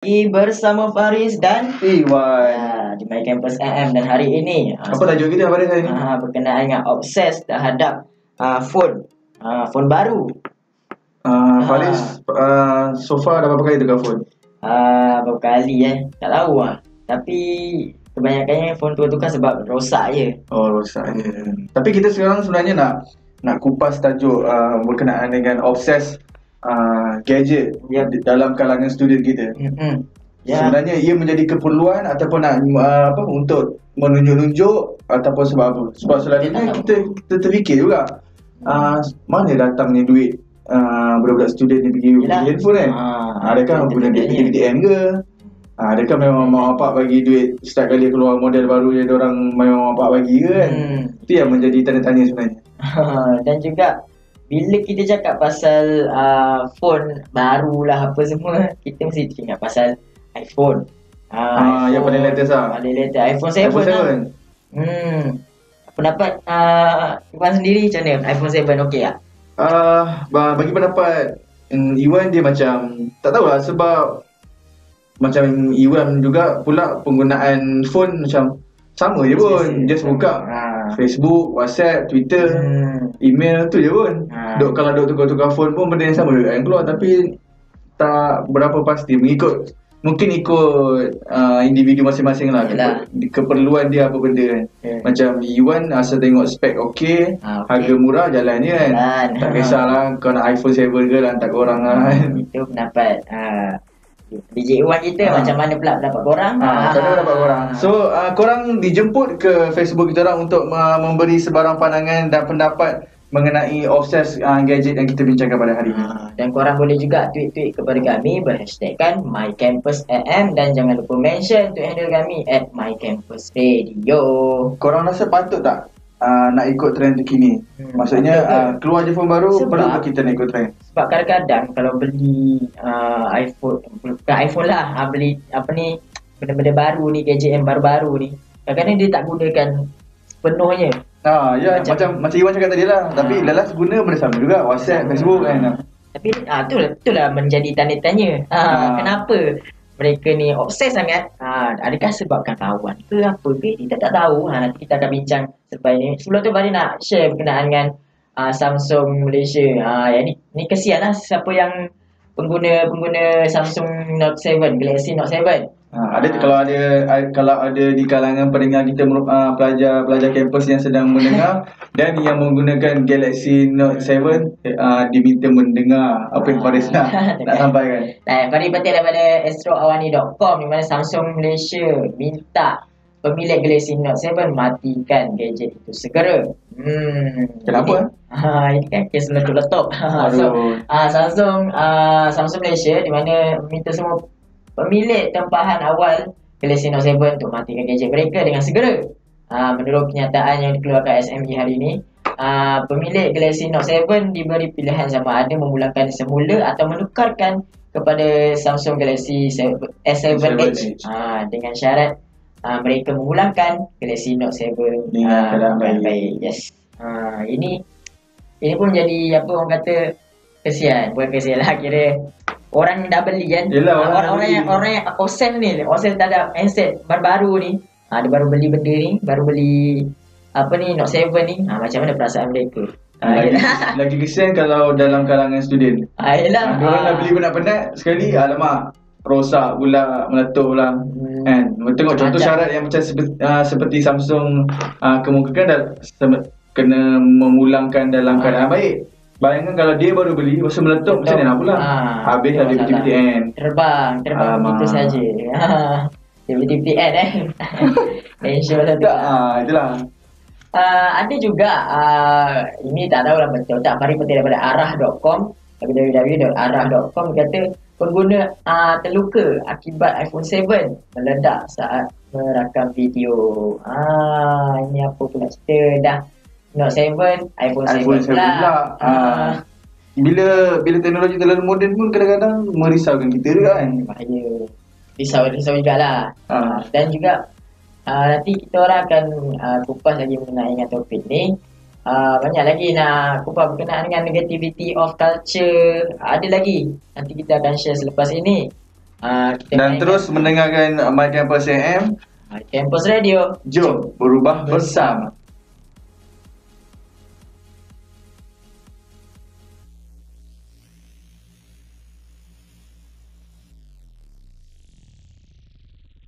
Bersama Faris dan Iwan. di My Campus AM, dan hari ini Apa tajuk kita Faris hari ni? berkenaan dengan obses terhadap phone baru. Faris, so far dah berapa kali tukar phone? Berapa kali tak tahu tapi kebanyakannya phone tukar sebab rosak je. Oh, rosak je. Tapi kita sekarang sebenarnya nak kupas tajuk berkenaan dengan obses gadget dalam kalangan student kita. Sebenarnya ia menjadi keperluan ataupun nak untuk menunjuk-nunjuk ataupun sebab apa? Sebab selalunya kita terfikir juga mana datangnya duit budak-budak student ni pergi handphone kan? Adakah guna duit PTPTN ke? Adakah memang mak bapak bagi duit setiap kali keluar model baru yang diorang memang mak bapak bagi ke kan? Itu yang menjadi tanda tanya sebenarnya. Dan juga bila kita cakap pasal phone barulah apa semua, kita mesti ingat pasal iPhone. Yang paling latest paling latest iPhone 7 Pendapat Iwan sendiri macam mana? iPhone 7 okey tak? Bagi pendapat Iwan, dia macam tak tahulah, sebab macam Iwan juga pula penggunaan phone macam sama je pun. Just buka Facebook, WhatsApp, Twitter, email tu je pun. Kalau tukar-tukar phone pun benda yang sama juga yang keluar, tapi tak berapa pasti, mungkin ikut individu masing-masing lah. Keperluan dia apa benda kan. Macam Iwan asal tengok spek okey, harga murah, jalan je kan. Tak kisahlah kau nak iPhone 7 ke lah, hantar korang lah kan. Itu pendapat DJ Iwan kita. Macam mana pula pendapat korang? Macam mana pendapat korang? So korang dijemput ke Facebook kita orang untuk memberi sebarang pandangan dan pendapat mengenai obses gadget yang kita bincangkan pada hari ini. Dan korang boleh juga tweet-tweet kepada kami berhashtagkan MyCampusAM, dan jangan lupa mention tweet handle kami @MyCampusRadio. Korang rasa patut tak nak ikut trend terkini? Maksudnya keluar je phone baru, perlu tak kita nak ikut trend? Sebab kadang-kadang kalau beli iPhone, bukan iPhone lah, beli benda-benda baru ni, gadget yang baru-baru ni, kadang-kadang dia tak gunakan sepenuhnya. Macam Iwan cakap tadi lah. Tapi lelas guna benda sama juga, WhatsApp, Facebook kan. Tapi itulah menjadi tanda tanya. Kenapa mereka ni obses sangat? Adakah sebabkan kawan ke apa ke? Kita tak tahu. Nanti kita akan bincang selepas ini. Sebelum tu Bari nak share berkenaan dengan Samsung Malaysia. Yang ni kesian lah siapa yang pengguna Samsung Note 7, Galaxy Note 7. Kalau ada di kalangan pendengar kita pelajar kampus yang sedang mendengar dan yang menggunakan Galaxy Note 7, diminta mendengar apa yang Faris nak sampaikan. Faris petik daripada astroawani.com, di mana Samsung Malaysia minta pemilik Galaxy Note 7 matikan gadget itu segera. Kenapa? Ini kan kes meletup-letup. Samsung Malaysia di mana minta semua pemilik tempahan awal Galaxy Note 7 untuk matikan gadget mereka dengan segera. Menurut kenyataan yang dikeluarkan SME hari ini, pemilik Galaxy Note 7 diberi pilihan sama ada memulakan semula atau menukarkan kepada Samsung Galaxy S7 Edge dengan syarat mereka memulangkan Galaxy Note 7 dengan keadaan baik. Yes. Ini pun jadi apa orang kata, kesian. Bukan kesian lah, kira orang dah beli kan. Orang yang obses terhadap handset baru-baru ni, dia baru beli benda ni, baru beli Note 7 ni, macam mana perasaan mereka? Lagi kesian kalau dalam kalangan student. Diorang dah beli penat-penat sekali, alamak, rosak pula, meletup pula kan. Tengok contoh syarat yang macam seperti Samsung kemukakan dah kena memulangkan dalam keadaan baik. Bayangkan kalau dia baru beli, lepas meletup, macam mana nak pulang? Habis ada PTPTN. Terbang begitu saja. PTPTN InsyaAllah tu. Itulah. Ada juga, ini tak tahulah betul tak, Farid petik daripada arah.com, www.arah.com, kata pengguna terluka akibat iPhone 7 meledak saat merakam video. Ini apa pula cerita dah Note 7, iPhone 7 pula. Bila teknologi terlalu moden pun kadang-kadang merisaukan kita juga kan. Bahaya. Risau jugalah. Dan juga nanti kita orang akan kupas lagi mengenai dengan topik ni. Banyak lagi nak kupas berkenaan dengan negativity of culture. Ada lagi, nanti kita akan share selepas ini. Kita Dan mainkan terus mendengarkan My Campus AM. Campus Radio. Jom berubah bersama.